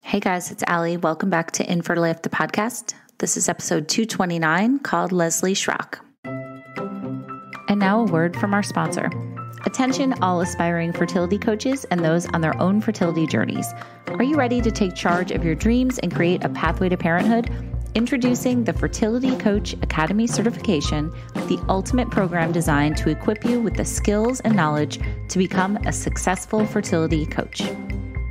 Hey guys, it's Allie. Welcome back to Infertile AF, the podcast. This is episode 229 called Leslie Schrock. And now a word from our sponsor. Attention all aspiring fertility coaches and those on their own fertility journeys. Are you ready to take charge of your dreams and create a pathway to parenthood? Introducing the Fertility Coach Academy certification, the ultimate program designed to equip you with the skills and knowledge to become a successful fertility coach.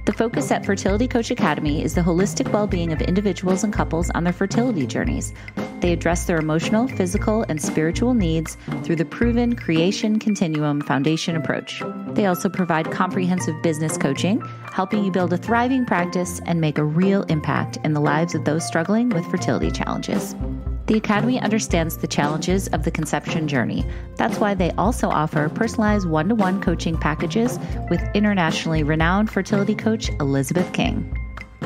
The focus at Fertility Coach Academy is the holistic well-being of individuals and couples on their fertility journeys. They address their emotional, physical, and spiritual needs through the proven Creation Continuum Foundation approach. They also provide comprehensive business coaching, helping you build a thriving practice and make a real impact in the lives of those struggling with fertility challenges. The Academy understands the challenges of the conception journey. That's why they also offer personalized one-to-one coaching packages with internationally renowned fertility coach Elizabeth King.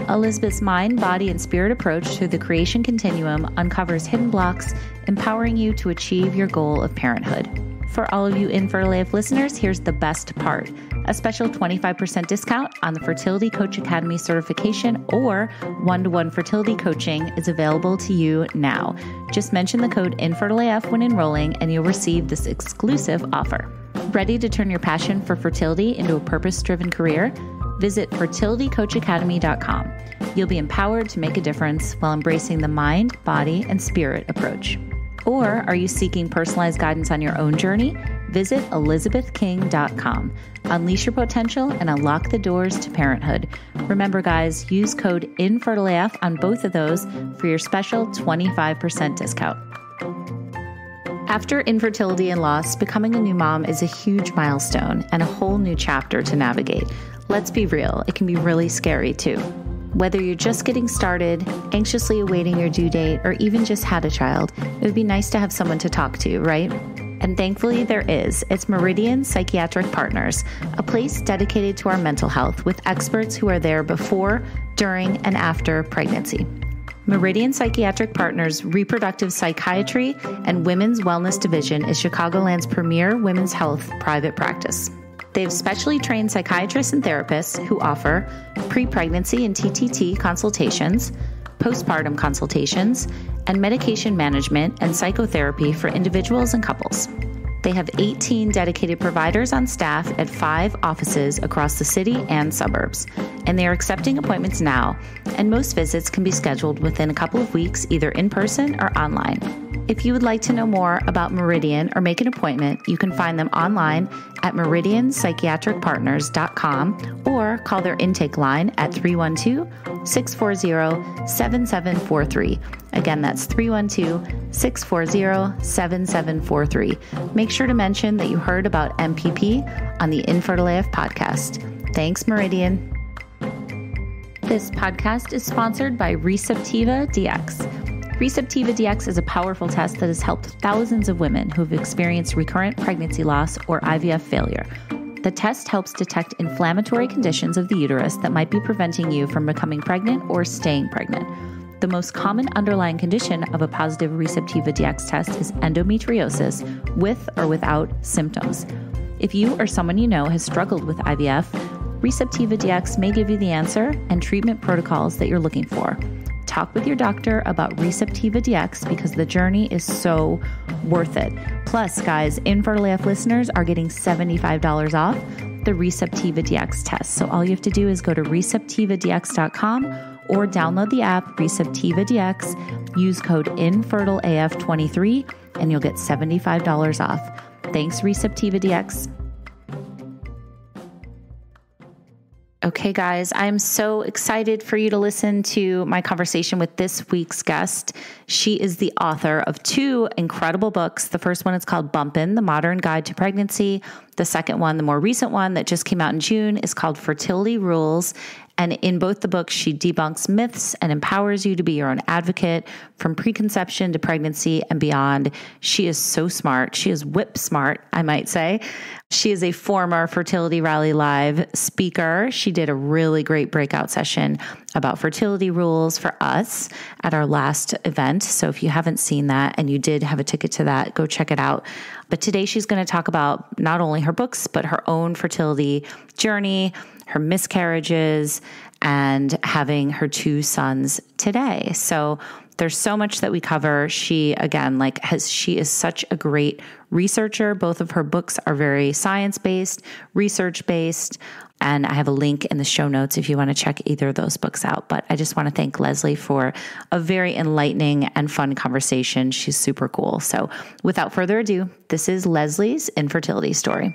Elizabeth's mind, body, and spirit approach through the Creation Continuum uncovers hidden blocks, empowering you to achieve your goal of parenthood. For all of you Infertile AF listeners, here's the best part. A special 25% discount on the Fertility Coach Academy certification or one-to-one fertility coaching is available to you now. Just mention the code INFERTILEAF when enrolling and you'll receive this exclusive offer. Ready to turn your passion for fertility into a purpose-driven career? Visit fertilitycoachacademy.com. You'll be empowered to make a difference while embracing the mind, body, and spirit approach. Or are you seeking personalized guidance on your own journey? Visit elizabethking.com. Unleash your potential and unlock the doors to parenthood. Remember, guys, use code INFERTILEAF on both of those for your special 25% discount. After infertility and loss, becoming a new mom is a huge milestone and a whole new chapter to navigate. Let's be real, it can be really scary too. Whether you're just getting started, anxiously awaiting your due date, or even just had a child, it would be nice to have someone to talk to, right? And thankfully there is. It's Meridian Psychiatric Partners, a place dedicated to our mental health with experts who are there before, during, and after pregnancy. Meridian Psychiatric Partners' Reproductive Psychiatry and Women's Wellness Division is Chicagoland's premier women's health private practice. They have specially trained psychiatrists and therapists who offer pre-pregnancy and TTT consultations, postpartum consultations, and medication management and psychotherapy for individuals and couples. They have 18 dedicated providers on staff at 5 offices across the city and suburbs, and they are accepting appointments now, and most visits can be scheduled within a couple of weeks, either in person or online. If you would like to know more about Meridian or make an appointment, you can find them online at meridianpsychiatricpartners.com or call their intake line at 312-640-7743. Again, that's 312-640-7743. Make sure to mention that you heard about MPP on the Infertile AF podcast. Thanks, Meridian. This podcast is sponsored by Receptiva DX. Receptiva DX is a powerful test that has helped thousands of women who have experienced recurrent pregnancy loss or IVF failure. The test helps detect inflammatory conditions of the uterus that might be preventing you from becoming pregnant or staying pregnant. The most common underlying condition of a positive Receptiva DX test is endometriosis with or without symptoms. If you or someone you know has struggled with IVF, Receptiva DX may give you the answer and treatment protocols that you're looking for. Talk with your doctor about Receptiva DX because the journey is so worth it. Plus, guys, Infertile AF listeners are getting $75 off the Receptiva DX test. So all you have to do is go to receptivadx.com or download the app Receptiva DX, use code INFERTILEAF23, and you'll get $75 off. Thanks, Receptiva DX. Okay, guys, I'm so excited for you to listen to my conversation with this week's guest. She is the author of 2 incredible books. The first one is called Bumpin, The Modern Guide to Pregnancy. The second one, the more recent one that just came out in June, is called Fertility Rules. And in both the books, she debunks myths and empowers you to be your own advocate from preconception to pregnancy and beyond. She is so smart. She is whip smart, I might say. She is a former Fertility Rally Live speaker. She did a really great breakout session about fertility rules for us at our last event. So if you haven't seen that and you did have a ticket to that, go check it out. But today she's going to talk about not only her books, but her own fertility journey, her miscarriages, and having her 2 sons today. So there's so much that we cover. She, again, she is such a great researcher. Both of her books are very science-based, research-based, and I have a link in the show notes if you want to check either of those books out. But I just want to thank Leslie for a very enlightening and fun conversation. She's super cool. So without further ado, this is Leslie's infertility story.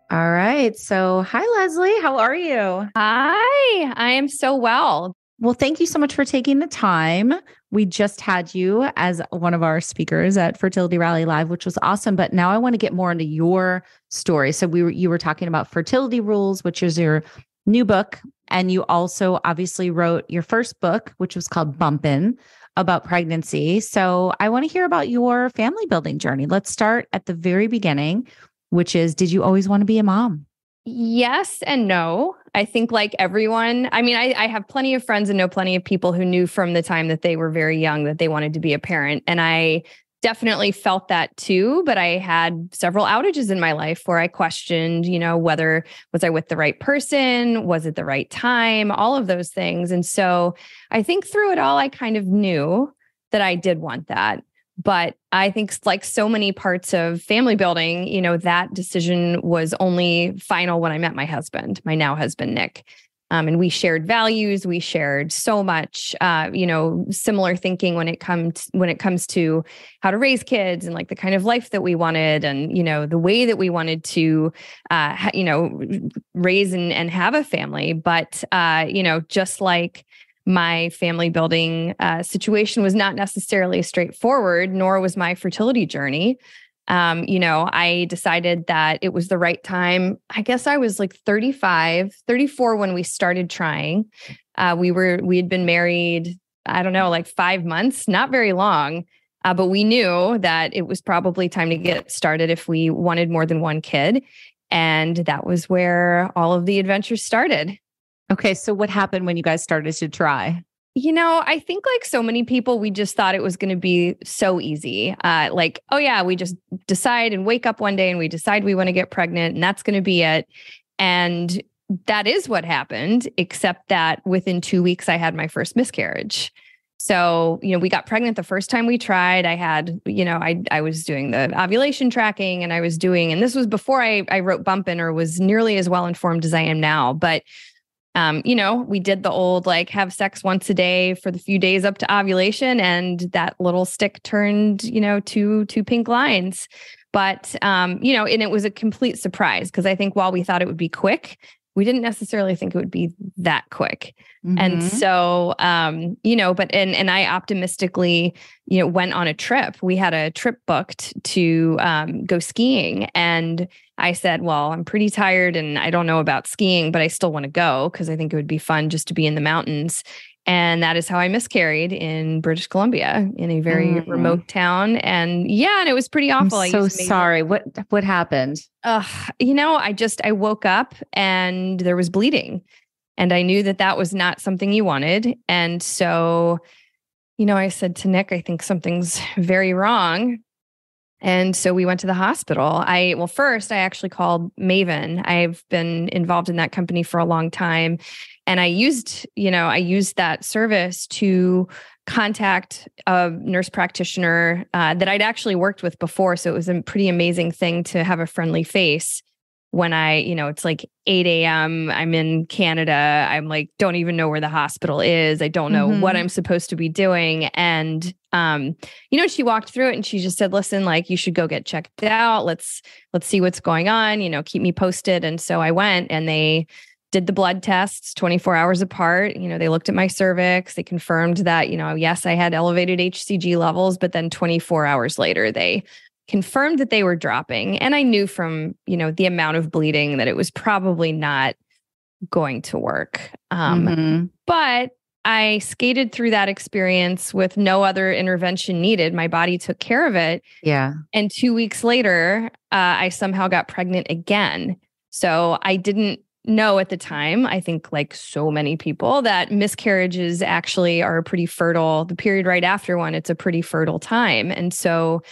All right. So, hi, Leslie. How are you? Hi, I am so well. Well, thank you so much for taking the time. We just had you as one of our speakers at Fertility Rally Live, which was awesome. But now I want to get more into your story. So you were talking about Fertility Rules, which is your new book. And you also obviously wrote your first book, which was called Bumpin, about pregnancy. So I want to hear about your family building journey. Let's start at the very beginning, which is, did you always want to be a mom? Yes and no. I think like everyone, I have plenty of friends and know plenty of people who knew from the time that they were very young that they wanted to be a parent. And I definitely felt that too, but I had several outages in my life where I questioned, whether was I with the right person? Was it the right time? All of those things. And so I think through it all, I kind of knew that I did want that. But I think like so many parts of family building, that decision was only final when I met my husband, my now husband, Nick. And we shared values. We shared so much, similar thinking when it comes to how to raise kids and like the kind of life that we wanted and, the way that we wanted to, raise and have a family. But, just like my family building situation was not necessarily straightforward, nor was my fertility journey. I decided that it was the right time. I guess I was like 34 when we started trying. We had been married, I don't know, like 5 months, not very long. But we knew that it was probably time to get started if we wanted more than one kid. And that was where all of the adventures started. Okay. So what happened when you guys started to try? I think like so many people, we just thought it was going to be so easy. We just decide and wake up one day and we decide we want to get pregnant and that's going to be it. And that is what happened, except that within 2 weeks, I had my first miscarriage. So, we got pregnant the first time we tried. I had, I was doing the ovulation tracking and and this was before I wrote Bumpin or was nearly as well informed as I am now. But we did the old, have sex once a day for the few days up to ovulation. And that little stick turned, two pink lines. But, and it was a complete surprise because I think while we thought it would be quick, we didn't necessarily think it would be that quick. Mm-hmm. And so, and I optimistically, went on a trip. We had a trip booked to go skiing. And I said, well, I'm pretty tired and I don't know about skiing, but I still want to go because I think it would be fun just to be in the mountains. And that is how I miscarried in British Columbia in a very remote town. And and it was pretty awful. I'm so sorry. What happened? I woke up and there was bleeding and I knew that was not something you wanted. And so, I said to Nick, I think something's very wrong. And so we went to the hospital. First I actually called Maven. I've been involved in that company for a long time. And I used that service to contact a nurse practitioner that I'd actually worked with before. So it was a pretty amazing thing to have a friendly face when it's like 8 a.m. I'm in Canada. I'm like, don't even know where the hospital is. I don't know what I'm supposed to be doing. And, she walked through it and she just said, listen, like you should go get checked out. Let's see what's going on, keep me posted. And so I went and they did the blood tests 24 hours apart. They looked at my cervix. They confirmed that, yes, I had elevated HCG levels, but then 24 hours later, they confirmed that they were dropping. And I knew from, the amount of bleeding that it was probably not going to work. But I skated through that experience with no other intervention needed. My body took care of it. Yeah. And 2 weeks later, I somehow got pregnant again. So I didn't know at the time, I think like so many people, that miscarriages actually are pretty fertile. The period right after one, it's a pretty fertile time. And so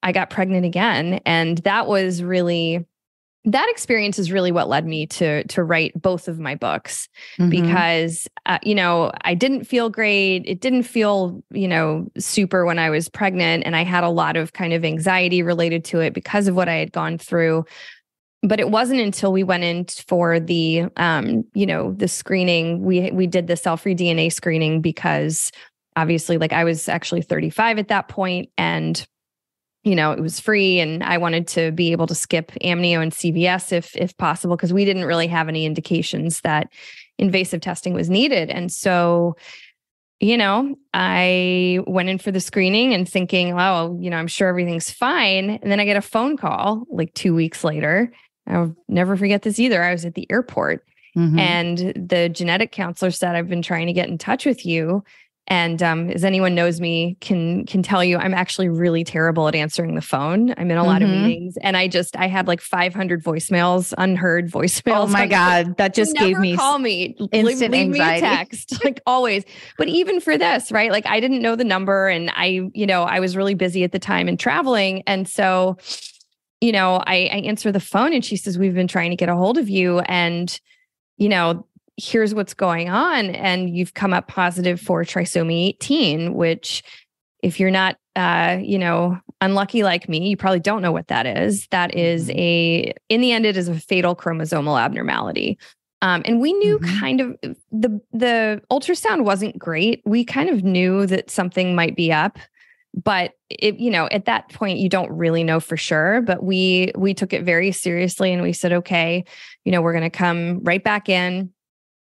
I got pregnant again. And that experience is really what led me to write both of my books, because, I didn't feel great. It didn't feel, super when I was pregnant. And I had a lot of kind of anxiety related to it because of what I had gone through. But it wasn't until we went in for the, the screening, we did the cell-free DNA screening, because obviously like I was actually 35 at that point, and it was free, and I wanted to be able to skip amnio and CVS if possible, because we didn't really have any indications that invasive testing was needed. And so, I went in for the screening and thinking, oh, I'm sure everything's fine. And then I get a phone call like 2 weeks later. I'll never forget this either. I was at the airport, and the genetic counselor said, I've been trying to get in touch with you. And as anyone knows me can tell you, I'm actually really terrible at answering the phone. I'm in a lot of meetings, and I had like 500 voicemails, unheard voicemails. Oh my God. That just gave me call me, instant leave anxiety. Me a text, like always. But even for this, right? Like I didn't know the number, and I was really busy at the time and traveling. And so, I answer the phone, and she says, we've been trying to get a hold of you, and, here's what's going on. And you've come up positive for trisomy 18, which if you're not, unlucky like me, you probably don't know what that is. That is in the end, it is a fatal chromosomal abnormality. And we knew kind of the ultrasound wasn't great. We kind of knew that something might be up, but at that point, you don't really know for sure. But we took it very seriously, and we said, okay, we're going to come right back in.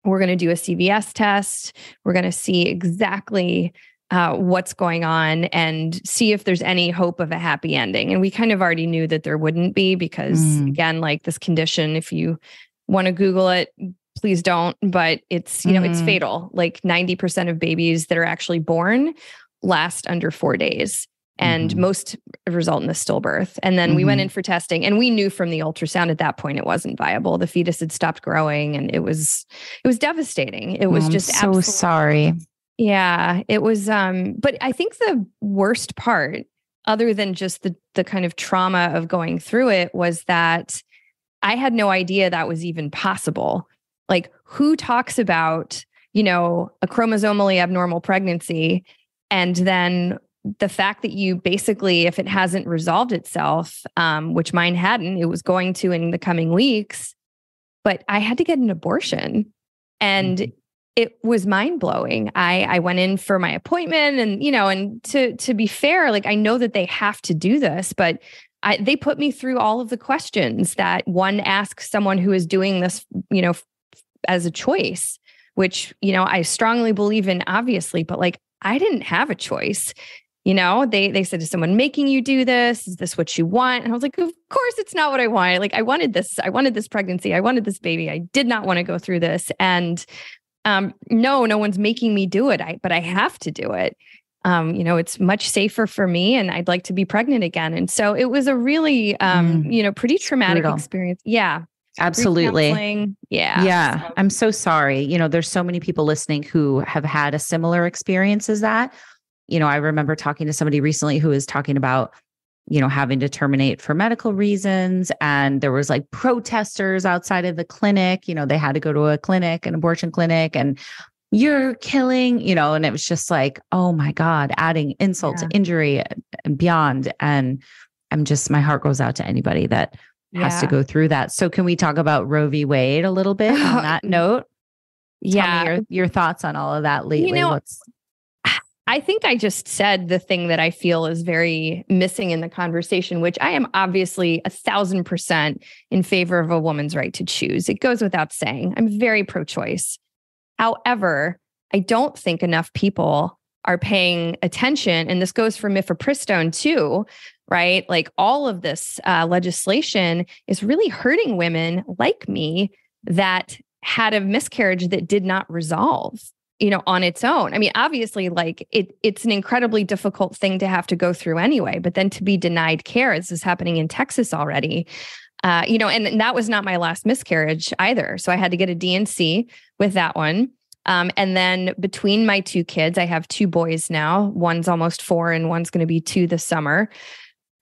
We're going to do a CVS test. We're going to see exactly what's going on and see if there's any hope of a happy ending. And we kind of already knew that there wouldn't be, because again, like this condition, if you want to Google it, please don't, but it's, it's fatal. Like 90% of babies that are actually born last under 4 days. And most result in a stillbirth. And then we went in for testing, and we knew from the ultrasound at that point it wasn't viable. The fetus had stopped growing, and it was devastating. It was just so sorry. Yeah, it was. But I think the worst part, other than just the kind of trauma of going through it, was that I had no idea that was even possible. Like, who talks about, a chromosomally abnormal pregnancy, and then the fact that you basically, if it hasn't resolved itself, which mine hadn't, it was going to in the coming weeks, but I had to get an abortion, and it was mind blowing. I went in for my appointment, and, and to be fair, like I know that they have to do this, but they put me through all of the questions that one asks someone who is doing this, as a choice, which, I strongly believe in, obviously, but like I didn't have a choice. They said, is someone making you do this? Is this what you want? And I was like, of course it's not what I wanted. Like I wanted this pregnancy. I wanted this baby. I did not want to go through this. And no one's making me do it. But I have to do it. It's much safer for me, and I'd like to be pregnant again. And so it was a really, pretty traumatic experience. Yeah. Absolutely. Yeah. So, I'm so sorry. There's so many people listening who have had a similar experience as that. I remember talking to somebody recently who was talking about, having to terminate for medical reasons. And there was like protesters outside of the clinic. They had to go to a clinic, an abortion clinic, and you're killing, and it was just like, oh my God, adding insult to injury and beyond. And my heart goes out to anybody that has to go through that. So can we talk about Roe v. Wade a little bit on that note? Tell me your thoughts on all of that lately. I think I just said the thing that I feel is very missing in the conversation, which I am obviously 1,000% in favor of a woman's right to choose. It goes without saying. I'm very pro-choice. However, I don't think enough people are paying attention, and this goes for mifepristone too, right? Like all of this legislation is really hurting women like me that had a miscarriage that did not resolve, on its own. I mean, obviously, like it's an incredibly difficult thing to have to go through anyway, but then to be denied care, this is happening in Texas already. And that was not my last miscarriage either. So I had to get a D&C with that one. And then between my two kids, I have two boys now. One's almost 4 and one's going to be 2 this summer.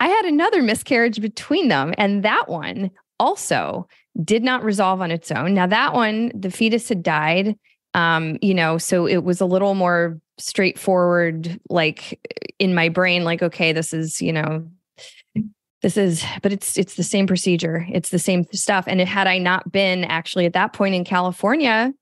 I had another miscarriage between them. And that one also did not resolve on its own. Now that one, the fetus had died. So it was a little more straightforward, like in my brain, like, okay, but it's the same procedure. It's the same stuff. And had I not been actually at that point in California,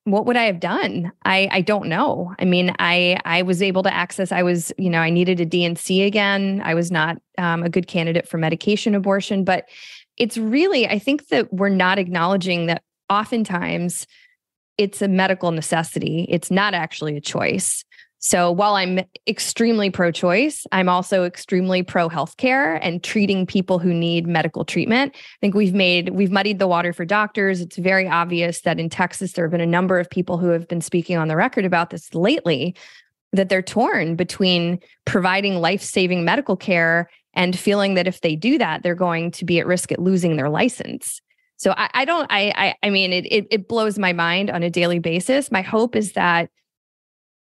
what would I have done? I don't know. I mean, I was able to access, I needed a D&C again. I was not a good candidate for medication abortion, but it's really, I think that we're not acknowledging that oftentimes it's a medical necessity. It's not actually a choice. So while I'm extremely pro-choice, I'm also extremely pro-healthcare and treating people who need medical treatment. I think we've muddied the water for doctors. It's very obvious that in Texas, there have been a number of people who have been speaking on the record about this lately, that they're torn between providing life-saving medical care and feeling that if they do that, they're going to be at risk at losing their license. So it blows my mind on a daily basis. My hope is that,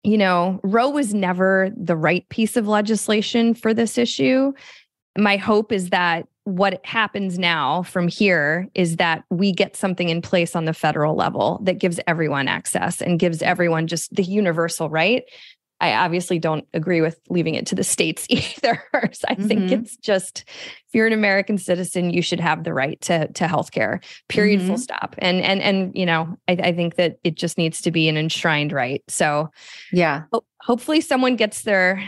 Roe was never the right piece of legislation for this issue. My hope is that what happens now from here is that we get something in place on the federal level that gives everyone access and gives everyone just the universal right. I obviously don't agree with leaving it to the states either. So I think it's just, if you're an American citizen, you should have the right to healthcare, period, full stop. And I think that it just needs to be an enshrined right. So yeah, hopefully someone gets the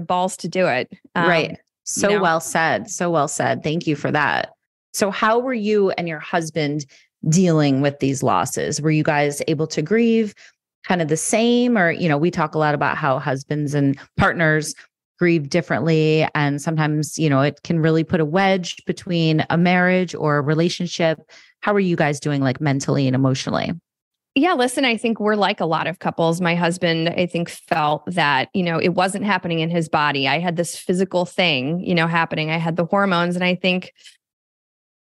balls to do it. Right. So well said. So well said. Thank you for that. So how were you and your husband dealing with these losses? Were you guys able to grieve kind of the same? Or, we talk a lot about how husbands and partners grieve differently. And sometimes, it can really put a wedge between a marriage or a relationship. How are you guys doing, like mentally and emotionally? Yeah, listen, I think we're like a lot of couples. My husband, I think, felt that, it wasn't happening in his body. I had this physical thing, happening. I had the hormones. And I think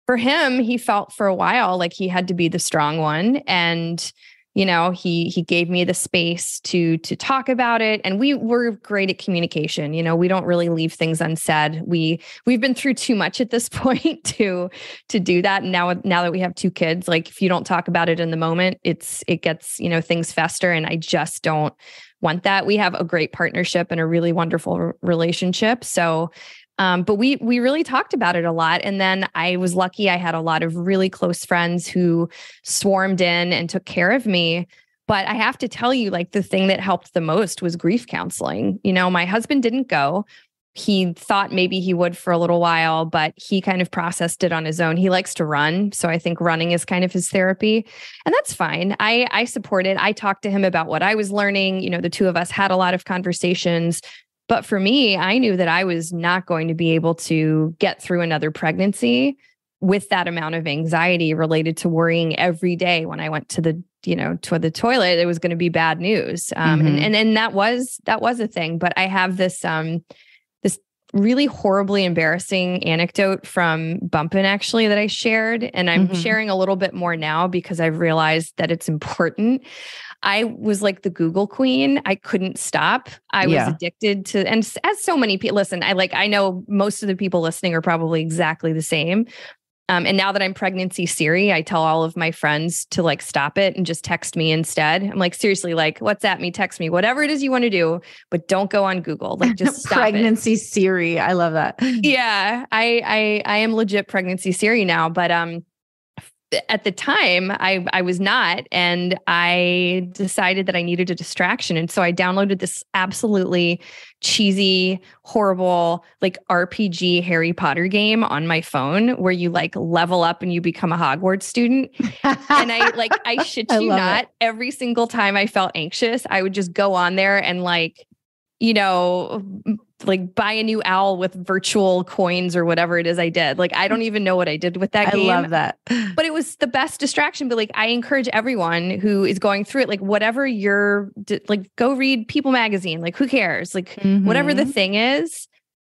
for him, he felt for a while like he had to be the strong one. And he gave me the space to talk about it. And we were great at communication. We don't really leave things unsaid. We've been through too much at this point to do that. And now that we have 2 kids, like if you don't talk about it in the moment, it gets, things fester. And I just don't want that. We have a great partnership and a really wonderful relationship. So but we really talked about it a lot. And then I was lucky. I had a lot of really close friends who swarmed in and took care of me. But I have to tell you, like, the thing that helped the most was grief counseling. My husband didn't go. He thought maybe he would for a little while, but he kind of processed it on his own. He likes to run. So I think running is kind of his therapy. And that's fine. I support it. I talked to him about what I was learning. The two of us had a lot of conversations. But for me, I knew that I was not going to be able to get through another pregnancy with that amount of anxiety related to worrying every day when I went to the toilet. It was going to be bad news. And that was a thing. But I have this really horribly embarrassing anecdote from Bumpin, actually, that I shared. And I'm sharing a little bit more now because I've realized that it's important. I was like the Google queen. I couldn't stop. I was addicted to, and as so many people, listen, I know most of the people listening are probably exactly the same. And now that I'm pregnancy Siri, I tell all of my friends to like stop it and just text me instead. I'm like, seriously, like WhatsApp me, text me, whatever it is you want to do, but don't go on Google. Like just stop pregnancy Siri. I love that. Yeah, I am legit pregnancy Siri now, but at the time I was not, and I decided that I needed a distraction. And so I downloaded this absolutely cheesy, horrible, like RPG Harry Potter game on my phone where you like level up and you become a Hogwarts student. And I shit you not, every single time I felt anxious, I would just go on there and like buy a new owl with virtual coins or whatever it is I did. Like, I don't even know what I did with that game. I love that. But it was the best distraction. But like, I encourage everyone who is going through it, like whatever you're like, go read People magazine. Like, who cares? Like whatever the thing is,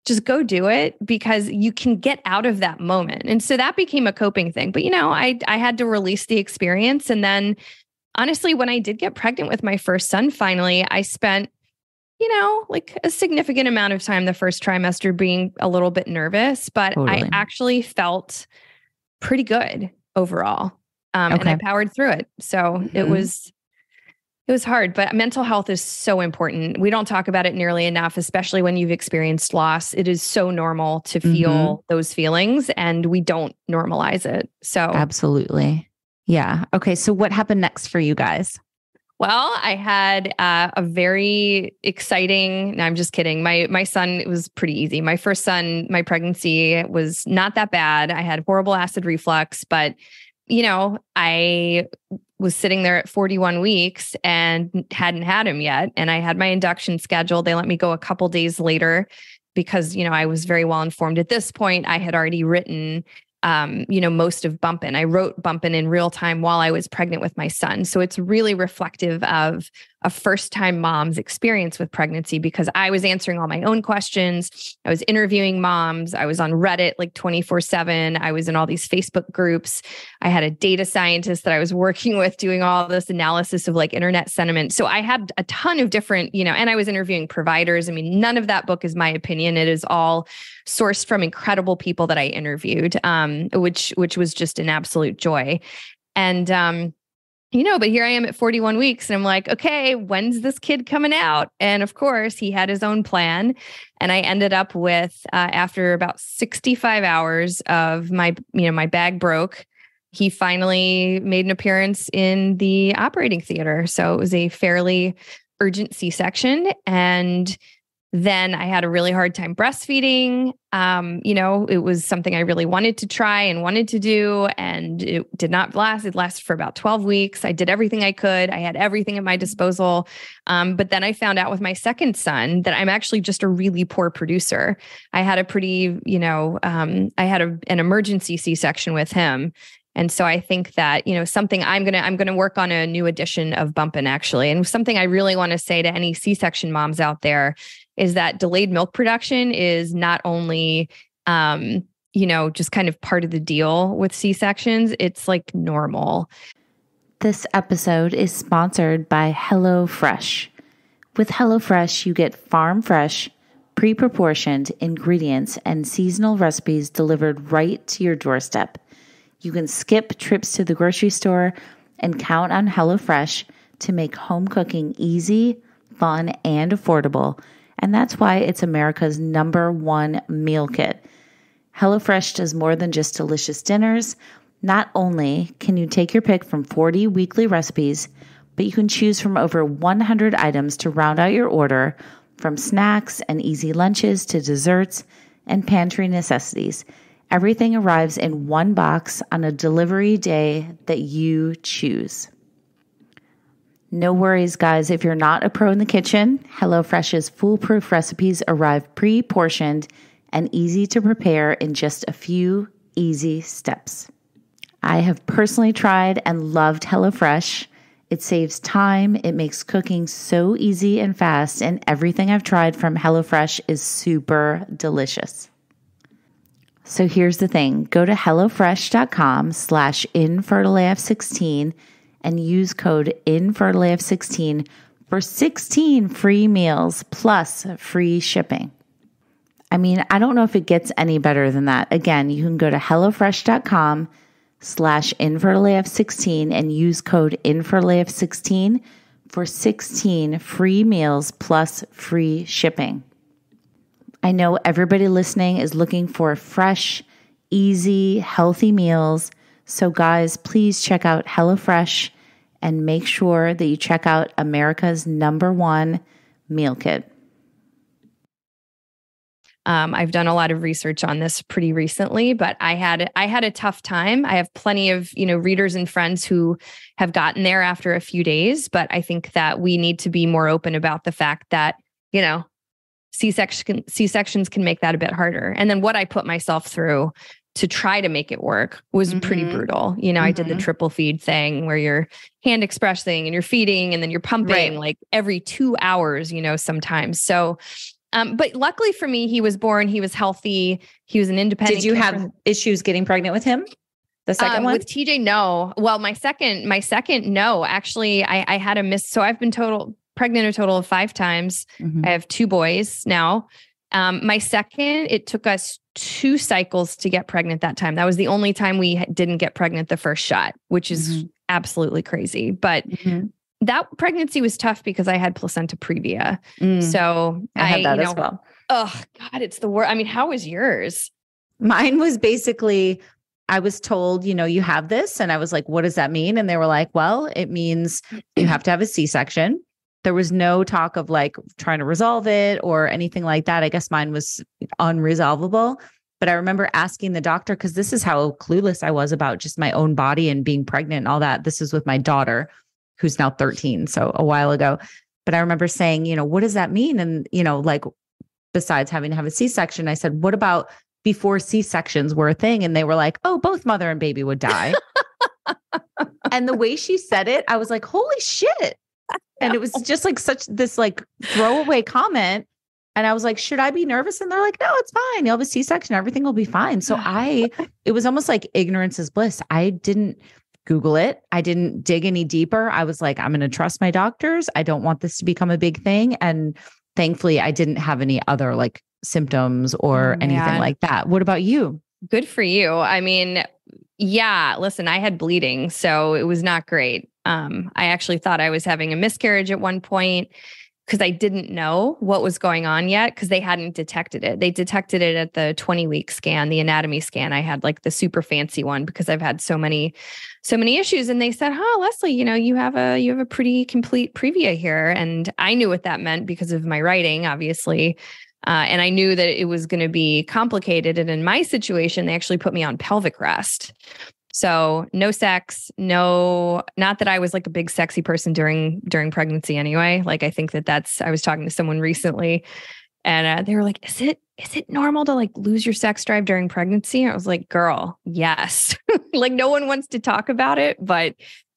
just go do it because you can get out of that moment. And so that became a coping thing. But, I had to release the experience. And then honestly, when I did get pregnant with my first son, finally, I spent, like a significant amount of time the first trimester being a little bit nervous, but Totally. I actually felt pretty good overall. And I powered through it. So it was hard, but mental health is so important. We don't talk about it nearly enough, especially when you've experienced loss. It is so normal to feel those feelings and we don't normalize it. So absolutely. Yeah. Okay. So what happened next for you guys? Well, I had a very exciting, no, I'm just kidding. My son, it was pretty easy. My first son, my pregnancy was not that bad. I had horrible acid reflux, but I was sitting there at 41 weeks and hadn't had him yet. And I had my induction scheduled. They let me go a couple days later because, I was very well informed. At this point, I had already written most of Bumpin. I wrote Bumpin in real time while I was pregnant with my son. So it's really reflective of a first-time mom's experience with pregnancy because I was answering all my own questions. I was interviewing moms. I was on Reddit like 24/7. I was in all these Facebook groups. I had a data scientist that I was working with doing all this analysis of like internet sentiment. So I had a ton of different, and I was interviewing providers. I mean, none of that book is my opinion. It is all sourced from incredible people that I interviewed, which was just an absolute joy. And, but here I am at 41 weeks and I'm like, okay, when's this kid coming out? And of course he had his own plan. And I ended up with, after about 65 hours of my bag broke, he finally made an appearance in the operating theater. So it was a fairly urgent C-section. And then I had a really hard time breastfeeding. It was something I really wanted to try and wanted to do, and it did not last. It lasted for about 12 weeks. I did everything I could. I had everything at my disposal. But then I found out with my second son that I'm actually just a really poor producer. I had a pretty, I had an emergency C-section with him. And so I think that, something I'm going to work on a new edition of Bumpin' actually. And something I really want to say to any C-section moms out there is that delayed milk production is not only, just kind of part of the deal with C-sections. It's like normal. This episode is sponsored by HelloFresh. With HelloFresh, you get farm fresh, pre-proportioned ingredients and seasonal recipes delivered right to your doorstep. You can skip trips to the grocery store and count on HelloFresh to make home cooking easy, fun, and affordable. And that's why it's America's #1 meal kit. HelloFresh does more than just delicious dinners. Not only can you take your pick from 40 weekly recipes, but you can choose from over 100 items to round out your order, from snacks and easy lunches to desserts and pantry necessities. Everything arrives in one box on a delivery day that you choose. No worries, guys. If you're not a pro in the kitchen, HelloFresh's foolproof recipes arrive pre-portioned and easy to prepare in just a few easy steps. I have personally tried and loved HelloFresh. It saves time, it makes cooking so easy and fast, and everything I've tried from HelloFresh is super delicious. So here's the thing. Go to HelloFresh.com/InfertileAF16 and use code InfertileAF16 for 16 free meals plus free shipping. I mean, I don't know if it gets any better than that. Again, you can go to HelloFresh.com/InfertileAF16 and use code InfertileAF16 for 16 free meals plus free shipping. I know everybody listening is looking for fresh, easy, healthy meals. So guys, please check out HelloFresh and make sure that you check out America's #1 meal kit. I've done a lot of research on this pretty recently, but I had a tough time. I have plenty of, readers and friends who have gotten there after a few days, but I think that we need to be more open about the fact that, C-sections can make that a bit harder. And then what I put myself through to try to make it work was pretty brutal. I did the triple feed thing where you're hand expressing and you're feeding and then you're pumping like every 2 hours, sometimes. So, But luckily for me, he was born, he was healthy. He was an independent. Did you have issues getting pregnant with him? The second one? With TJ, no. Well, my second, no, actually I had so I've been pregnant a total of 5 times. I have 2 boys now. My second, it took us 2 cycles to get pregnant that time. That was the only time we didn't get pregnant the first shot, which is absolutely crazy. But that pregnancy was tough because I had placenta previa. So I had that as well. Oh God, it's the worst. I mean, how was yours? Mine was basically, I was told, you have this. And I was like, what does that mean? And they were like, well, it means you have to have a C-section. There was no talk of like trying to resolve it or anything like that. I guess mine was unresolvable. But I remember asking the doctor, because this is how clueless I was about just my own body and being pregnant and all that. This is with my daughter, who's now 13. So a while ago. But I remember saying, what does that mean? And, like besides having to have a C-section, I said, what about before C-sections were a thing? And they were like, oh, both mother and baby would die. And the way she said it, I was like, holy shit. And it was just like this like throwaway comment. And I was like, should I be nervous? And they're like, no, it's fine. You'll have a C-section. Everything will be fine. So it was almost like ignorance is bliss. I didn't Google it. I didn't dig any deeper. I was like, I'm going to trust my doctors. I don't want this to become a big thing. And thankfully I didn't have any other like symptoms or anything like that. What about you? Good for you. I mean, yeah, listen, I had bleeding, so it was not great. I actually thought I was having a miscarriage at one point because I didn't know what was going on yet because they hadn't detected it. They detected it at the 20-week scan, the anatomy scan. I had like the super fancy one because I've had so many issues. And they said, Leslie, you have a pretty complete previa here. And I knew what that meant because of my writing, obviously. And I knew that it was going to be complicated. And in my situation, they actually put me on pelvic rest. So no sex, not that I was like a big sexy person during pregnancy anyway. Like, I think I was talking to someone recently and they were like, is it normal to like lose your sex drive during pregnancy? I was like, girl, yes. Like no one wants to talk about it, but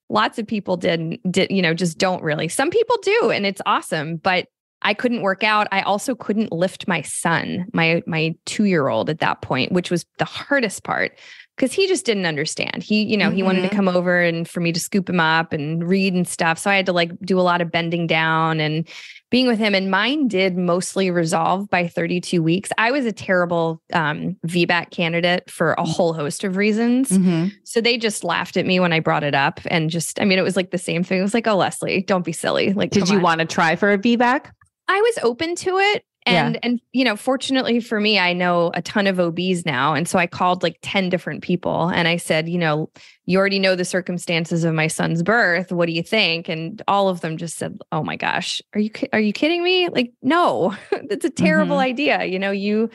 lots of people did, just don't really. Some people do. And it's awesome, but I couldn't work out. I also couldn't lift my son, my 2-year-old at that point, which was the hardest part because he just didn't understand. He wanted to come over and for me to scoop him up and read and stuff. So I had to like do a lot of bending down and being with him. And mine did mostly resolve by 32 weeks. I was a terrible VBAC candidate for a whole host of reasons. So they just laughed at me when I brought it up and it was like the same thing. It was like, oh, Leslie, don't be silly. Like, did you want to try for a VBAC? I was open to it. And fortunately for me, I know a ton of OBs now. And so I called like 10 different people and I said, you already know the circumstances of my son's birth. What do you think? And all of them just said, oh my gosh, are you kidding me? Like, no, that's a terrible idea. You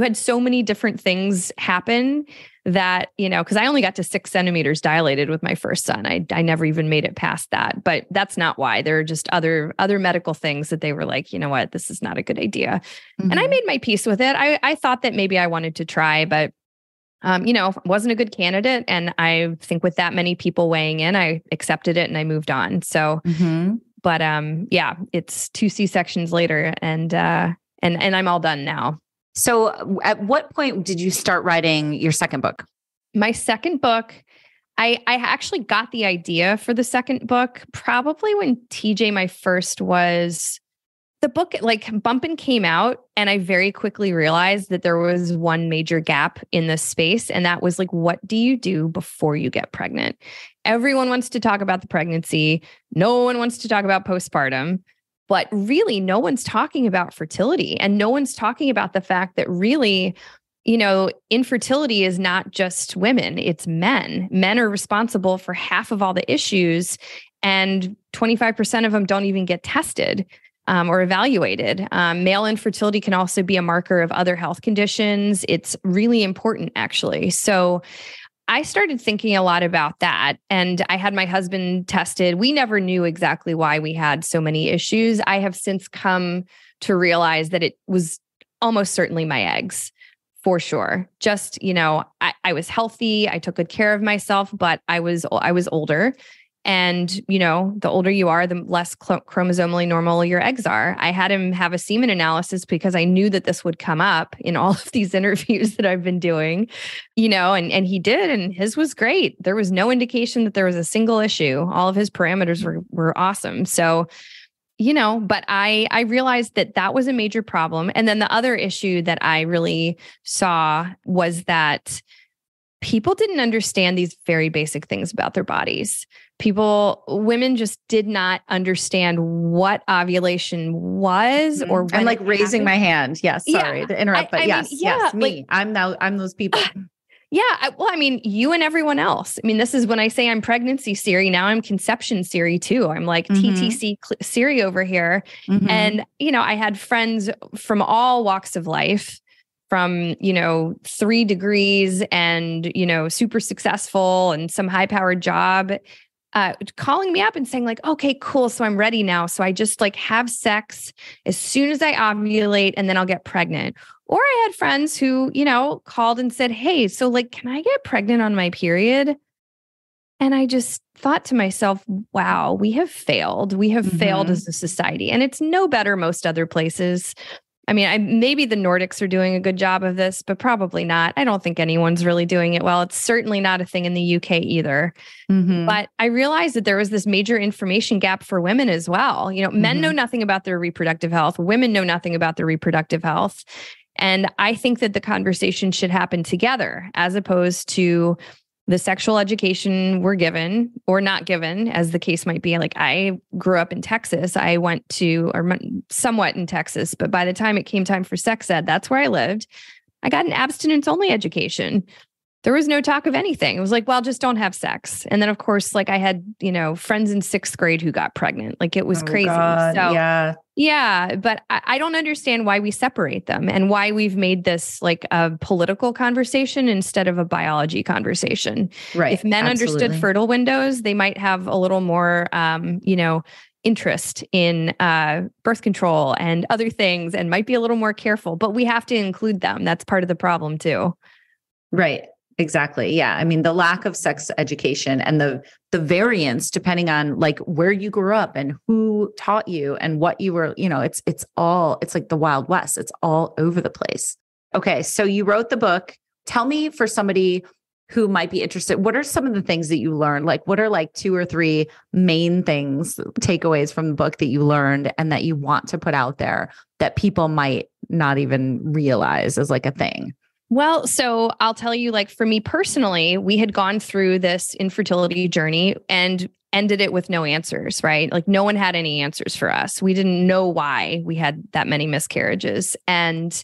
had so many different things happen that, because I only got to 6 centimeters dilated with my first son. I never even made it past that, but that's not why. There are just other medical things that they were like, you know what, this is not a good idea. And I made my peace with it. I thought that maybe I wanted to try, but wasn't a good candidate. And I think with that many people weighing in, I accepted it and I moved on. So, but it's 2 C-sections later and I'm all done now. So at what point did you start writing your second book? My second book, I actually got the idea for the second book probably when TJ, my first, was the book, like Bumpin came out and I very quickly realized that there was one major gap in this space. And that was like, what do you do before you get pregnant? Everyone wants to talk about the pregnancy. No one wants to talk about postpartum. But really, no one's talking about fertility and no one's talking about the fact that really, infertility is not just women, it's men. Men are responsible for half of all the issues and 25% of them don't even get tested or evaluated. Male infertility can also be a marker of other health conditions. It's really important, actually. So I started thinking a lot about that and I had my husband tested. We never knew exactly why we had so many issues. I have since come to realize that it was almost certainly my eggs for sure. Just, I was healthy. I took good care of myself, but I was older And, the older you are, the less chromosomally normal your eggs are. I had him have a semen analysis because I knew that this would come up in all of these interviews that I've been doing, and he did, and his was great. There was no indication that there was a single issue. All of his parameters were awesome. So, but I realized that was a major problem. And then the other issue that I really saw was that people didn't understand these very basic things about their bodies. Women just did not understand what ovulation was or when I'm like raising my hand. Yes. Sorry to interrupt, but yes, me. I'm those people. Yeah. You and everyone else. This is when I say I'm pregnancy Siri. Now I'm conception Siri too. I'm like TTC Siri over here. And, I had friends from all walks of life, from, 3 degrees and, super successful and some high powered job, calling me up and saying like, okay, cool. So I'm ready now. So I just like have sex as soon as I ovulate and then I'll get pregnant. Or I had friends who, called and said, hey, so like, can I get pregnant on my period? And I just thought to myself, wow, we have failed. We have failed as a society, and it's no better most other places. Maybe the Nordics are doing a good job of this, but probably not. I don't think anyone's really doing it well. It's certainly not a thing in the UK either. But I realized that there was this major information gap for women as well. Men know nothing about their reproductive health. Women know nothing about their reproductive health. And I think that the conversation should happen together as opposed to the sexual education we're given or not given, as the case might be. Like, I grew up in Texas. I went to, or somewhat in Texas, but by the time it came time for sex ed, that's where I lived. I got an abstinence only education. There was no talk of anything. It was like, well, just don't have sex. And then of course, like I had, friends in 6th grade who got pregnant. Like it was crazy. God, so yeah, but I don't understand why we separate them and why we've made this like a political conversation instead of a biology conversation. Right. If men understood fertile windows, they might have a little more, interest in birth control and other things and might be a little more careful, but we have to include them. That's part of the problem too. Right. Exactly. Yeah. the lack of sex education and the variance depending on like where you grew up and who taught you and what you were, it's like the Wild West. It's all over the place. Okay. So you wrote the book. Tell me, for somebody who might be interested, what are some of the things that you learned? Like, what are like 2 or 3 main things, takeaways from the book that you learned and that you want to put out there that people might not even realize as like a thing? Well, so I'll tell you, like for me personally, we had gone through this infertility journey and ended it with no answers, right? Like no one had any answers for us. We didn't know why we had that many miscarriages. And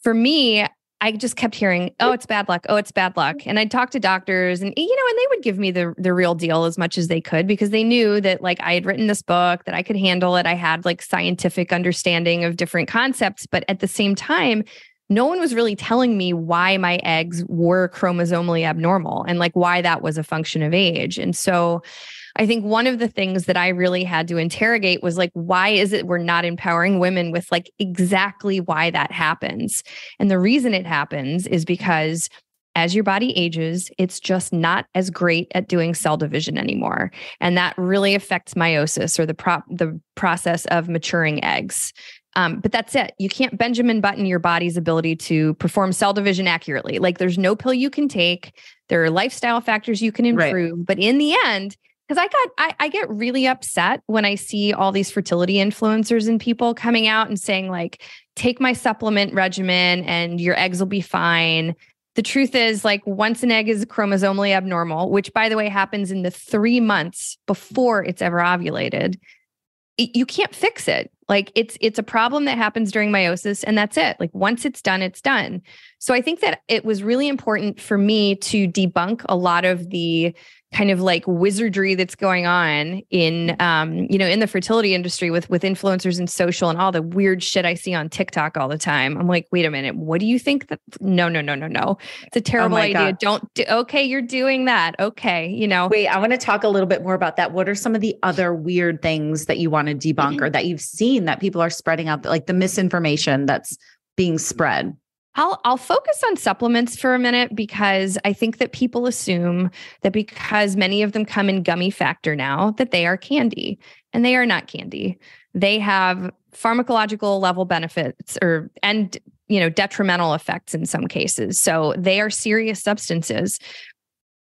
for me, I just kept hearing, oh, it's bad luck. Oh, it's bad luck. And I'd talk to doctors and, and they would give me the real deal as much as they could because they knew that like I had written this book, that I could handle it. I had like scientific understanding of different concepts, but at the same time, no one was really telling me why my eggs were chromosomally abnormal and like why that was a function of age. And so I think one of the things that I really had to interrogate was like, why is it we're not empowering women with like exactly why that happens? And the reason it happens is because as your body ages, it's just not as great at doing cell division anymore. And that really affects meiosis, or the process of maturing eggs. But that's it. You can't Benjamin Button your body's ability to perform cell division accurately. Like there's no pill you can take. There are lifestyle factors you can improve. Right. But in the end, because I get really upset when I see all these fertility influencers and people coming out and saying like, take my supplement regimen and your eggs will be fine. The truth is, like, once an egg is chromosomally abnormal, which by the way happens in the 3 months before it's ever ovulated, you can't fix it. Like it's a problem that happens during meiosis, and that's it. Like once it's done, it's done. So I think that it was really important for me to debunk a lot of the kind of like wizardry that's going on in, in the fertility industry with influencers and social and all the weird shit I see on TikTok all the time. I'm like, wait a minute. What do you think that? No. It's a terrible idea. Okay. You're doing that. Okay. Wait, I want to talk a little bit more about that. What are some of the other weird things that you want to debunk or that you've seen that people are spreading out, like the misinformation that's being spread? I'll focus on supplements for a minute because I think that people assume that because many of them come in gummy factor now, that they are candy, and they are not candy. They have pharmacological level benefits and detrimental effects in some cases. So they are serious substances.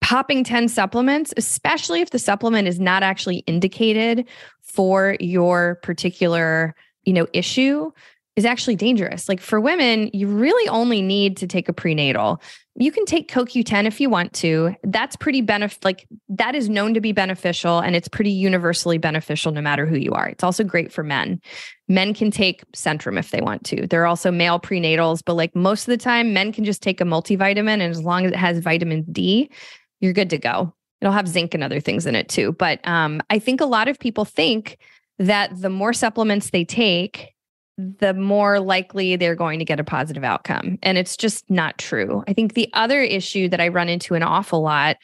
Popping 10 supplements, especially if the supplement is not actually indicated for your particular, issue, is actually dangerous. Like for women, you really only need to take a prenatal. You can take CoQ10 if you want to. That's pretty that is known to be beneficial, and it's pretty universally beneficial no matter who you are. It's also great for men. Men can take Centrum if they want to. There are also male prenatals, but like most of the time, men can just take a multivitamin, and as long as it has vitamin D, you're good to go. It'll have zinc and other things in it too. But I think a lot of people think that the more supplements they take, the more likely they're going to get a positive outcome. And it's just not true. I think the other issue that I run into an awful lot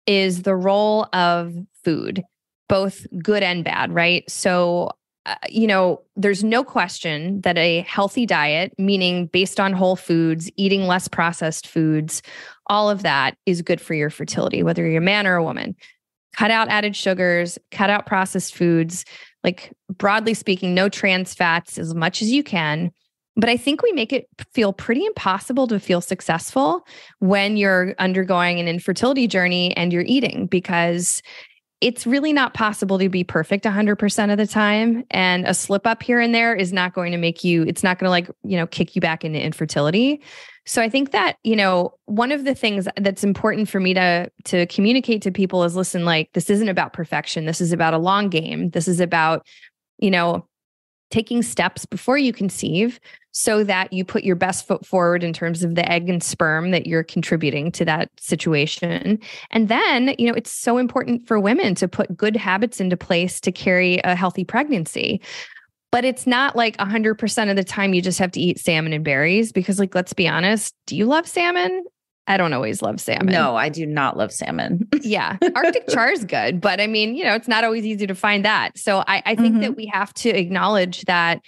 is the role of food, both good and bad, right? So, there's no question that a healthy diet, meaning based on whole foods, eating less processed foods, all of that is good for your fertility, whether you're a man or a woman. Cut out added sugars, cut out processed foods, like broadly speaking, no trans fats as much as you can. But I think we make it feel pretty impossible to feel successful when you're undergoing an infertility journey and you're eating, because it's really not possible to be perfect 100% of the time. And a slip up here and there is not going to it's not going to kick you back into infertility. So I think that, one of the things that's important for me to communicate to people is, listen, like, this isn't about perfection. This is about a long game. This is about, taking steps before you conceive so that you put your best foot forward in terms of the egg and sperm that you're contributing to that situation. And then, it's so important for women to put good habits into place to carry a healthy pregnancy. But it's not like 100% of the time you just have to eat salmon and berries, because, like, let's be honest, do you love salmon? I don't always love salmon. No, I do not love salmon. Yeah. Arctic char is good, but I mean, it's not always easy to find that. So I think that we have to acknowledge that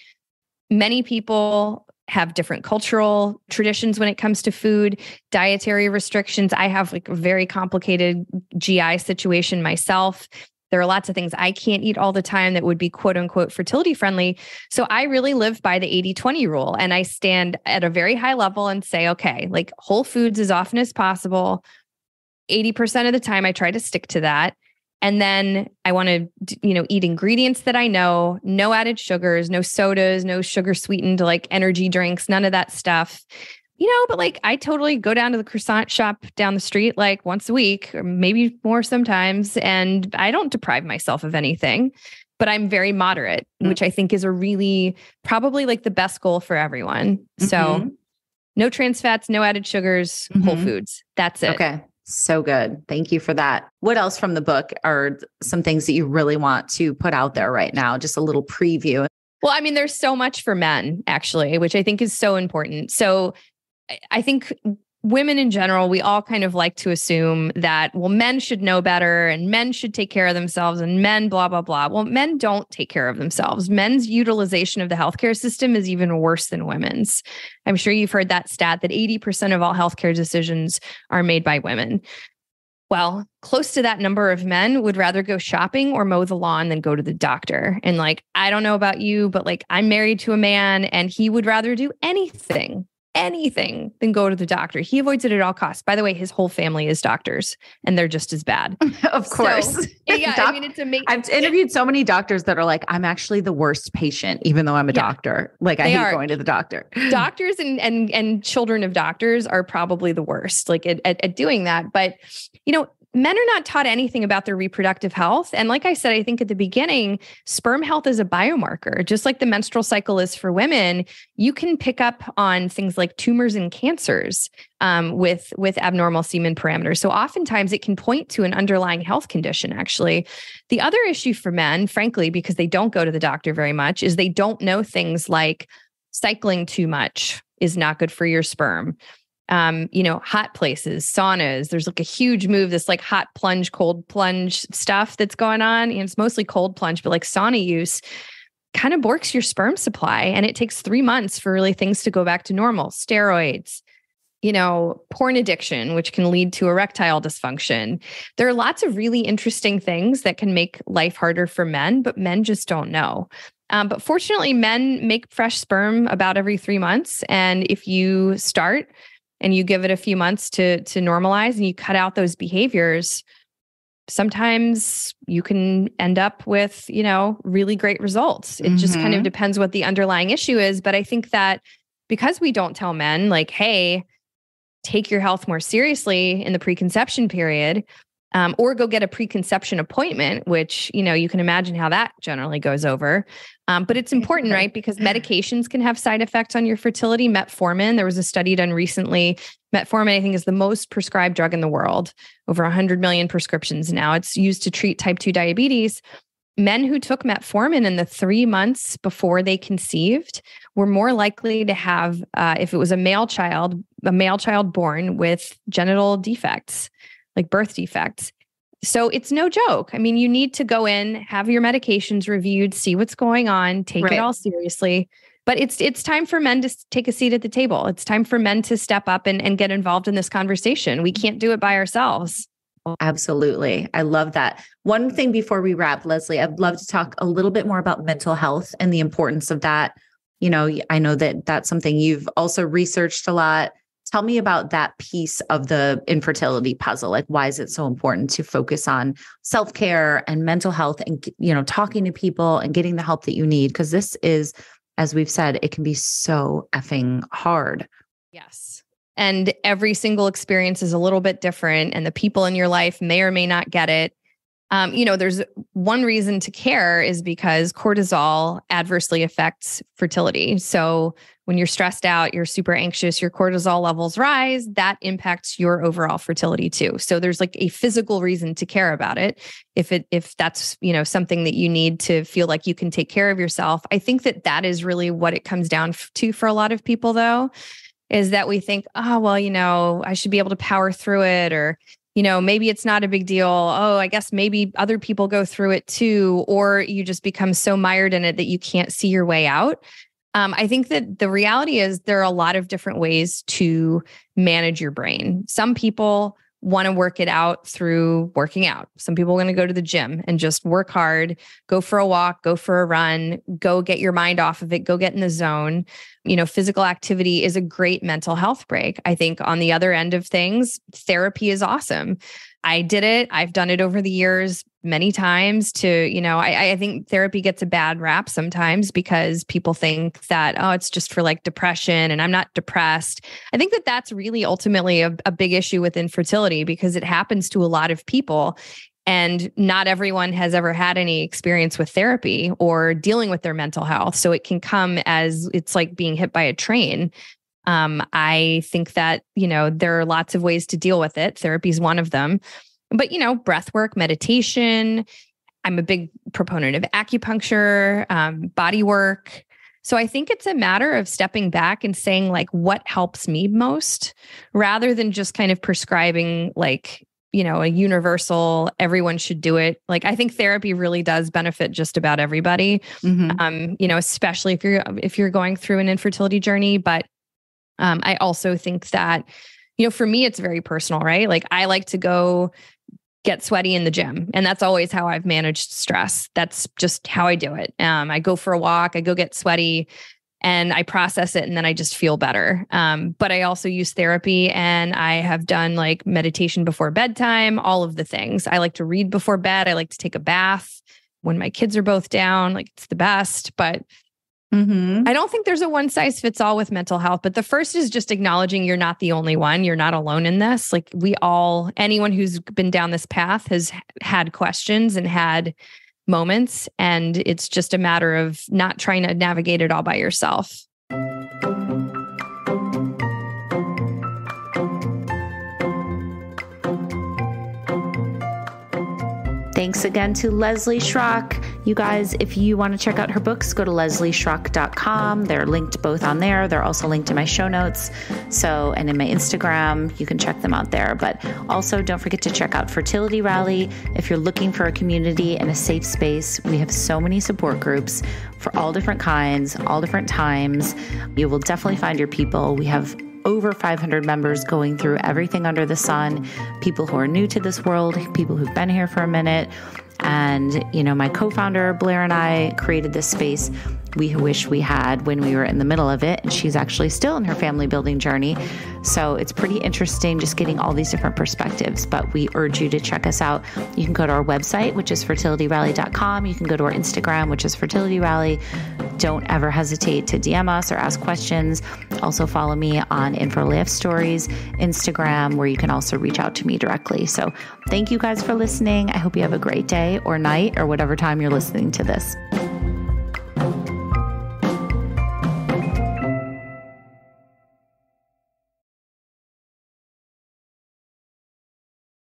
many people have different cultural traditions when it comes to food, dietary restrictions. I have like a very complicated GI situation myself. There are lots of things I can't eat all the time that would be quote unquote fertility friendly. So I really live by the 80-20 rule. And I stand at a very high level and say, okay, like whole foods as often as possible. 80% of the time I try to stick to that. And then I want to, eat ingredients that I know, no added sugars, no sodas, no sugar sweetened like energy drinks, none of that stuff. But like I totally go down to the croissant shop down the street like once a week, or maybe more sometimes. And I don't deprive myself of anything, but I'm very moderate, which I think is probably like the best goal for everyone. So no trans fats, no added sugars, whole foods. That's it. Okay. So good. Thank you for that. What else from the book are some things that you really want to put out there right now? Just a little preview. Well, I mean, there's so much for men actually, which I think is so important. So I think women in general, we all kind of like to assume that, well, men should know better and men should take care of themselves and men blah, blah, blah. Well, men don't take care of themselves. Men's utilization of the healthcare system is even worse than women's. I'm sure you've heard that stat that 80% of all healthcare decisions are made by women. Well, close to that number of men would rather go shopping or mow the lawn than go to the doctor. And like, I don't know about you, but like I'm married to a man and he would rather do anything than go to the doctor. He avoids it at all costs. By the way, his whole family is doctors and they're just as bad. Of course. So, yeah, I mean, it's amazing. I've interviewed so many doctors that are like, I'm actually the worst patient, even though I'm a doctor. Like I hate going to the doctor. Doctors and children of doctors are probably the worst, like at doing that. But, men are not taught anything about their reproductive health. And like I said, I think at the beginning, sperm health is a biomarker, just like the menstrual cycle is for women. You can pick up on things like tumors and cancers with abnormal semen parameters. So oftentimes it can point to an underlying health condition, actually. The other issue for men, frankly, because they don't go to the doctor very much, is they don't know things like cycling too much is not good for your sperm. Hot places, saunas, there's like a huge move, this like hot plunge, cold plunge stuff that's going on. And it's mostly cold plunge, but like sauna use kind of borks your sperm supply. And it takes 3 months for really things to go back to normal. Steroids, porn addiction, which can lead to erectile dysfunction. There are lots of really interesting things that can make life harder for men, but men just don't know. But fortunately, men make fresh sperm about every 3 months. And if you start and you give it a few months to normalize and you cut out those behaviors, sometimes you can end up with, really great results. It just kind of depends what the underlying issue is. But I think that because we don't tell men like, hey, take your health more seriously in the preconception period, or go get a preconception appointment, which, you can imagine how that generally goes over. But it's important, right? Because medications can have side effects on your fertility. Metformin, there was a study done recently. Metformin, I think, is the most prescribed drug in the world, over 100 million prescriptions now. It's used to treat type 2 diabetes. Men who took metformin in the 3 months before they conceived were more likely to have, if it was a male child born with genital defects, like birth defects. So it's no joke. I mean, you need to go in, have your medications reviewed, see what's going on, take it all seriously. But it's time for men to take a seat at the table. It's time for men to step up and get involved in this conversation. We can't do it by ourselves. Absolutely. I love that. One thing before we wrap, Leslie, I'd love to talk a little bit more about mental health and the importance of that. I know that that's something you've also researched a lot. Tell me about that piece of the infertility puzzle. Like, why is it so important to focus on self-care and mental health and, talking to people and getting the help that you need? Because this is, as we've said, it can be so effing hard. Yes. And every single experience is a little bit different, and the people in your life may or may not get it. There's one reason to care is because cortisol adversely affects fertility. So when you're stressed out, you're super anxious, your cortisol levels rise, that impacts your overall fertility too. So there's like a physical reason to care about it. If that's, something that you need to feel like you can take care of yourself. I think that is really what it comes down to for a lot of people, though, is that we think, oh, well, I should be able to power through it, or maybe it's not a big deal. Oh, I guess maybe other people go through it too. Or you just become so mired in it that you can't see your way out. I think that the reality is there are a lot of different ways to manage your brain. Some people want to work it out through working out. Some people are going to go to the gym and just work hard, go for a walk, go for a run, go get your mind off of it, go get in the zone. Physical activity is a great mental health break. I think on the other end of things, therapy is awesome. I did it. I've done it over the years many times I think therapy gets a bad rap sometimes because people think that, oh, it's just for like depression and I'm not depressed. I think that that's really ultimately a big issue with infertility because it happens to a lot of people. And not everyone has ever had any experience with therapy or dealing with their mental health. So it can come as it's like being hit by a train. I think that, there are lots of ways to deal with it. Therapy is one of them. But, breath work, meditation. I'm a big proponent of acupuncture, body work. So I think it's a matter of stepping back and saying like, what helps me most, rather than just kind of prescribing like, a universal, everyone should do it. Like, I think therapy really does benefit just about everybody, especially if you're going through an infertility journey. But I also think that, for me, it's very personal, right? Like I like to go get sweaty in the gym. And that's always how I've managed stress. That's just how I do it. I go for a walk, I go get sweaty and I process it and then I just feel better. But I also use therapy and I have done like meditation before bedtime, all of the things. I like to read before bed. I like to take a bath when my kids are both down, like it's the best, but I don't think there's a one size fits all with mental health, but the first is just acknowledging you're not the only one. You're not alone in this. Like anyone who's been down this path has had questions and had moments, and it's just a matter of not trying to navigate it all by yourself. Thanks again to Leslie Schrock. You guys, if you want to check out her books, go to leslieschrock.com. They're linked both on there. They're also linked in my show notes. So, and in my Instagram, you can check them out there. But also don't forget to check out Fertility Rally. If you're looking for a community and a safe space, we have so many support groups for all different kinds, all different times. You will definitely find your people. We have over 500 members going through everything under the sun, people who are new to this world, people who've been here for a minute. And, you know, my co-founder, Blair, and I created this space we wish we had when we were in the middle of it. And she's actually still in her family building journey. So it's pretty interesting just getting all these different perspectives. But we urge you to check us out. You can go to our website, which is fertilityrally.com. You can go to our Instagram, which is Fertility Rally. Don't ever hesitate to DM us or ask questions. Also follow me on Infertile AF Stories, Instagram, where you can also reach out to me directly. So thank you guys for listening. I hope you have a great day or night or whatever time you're listening to this.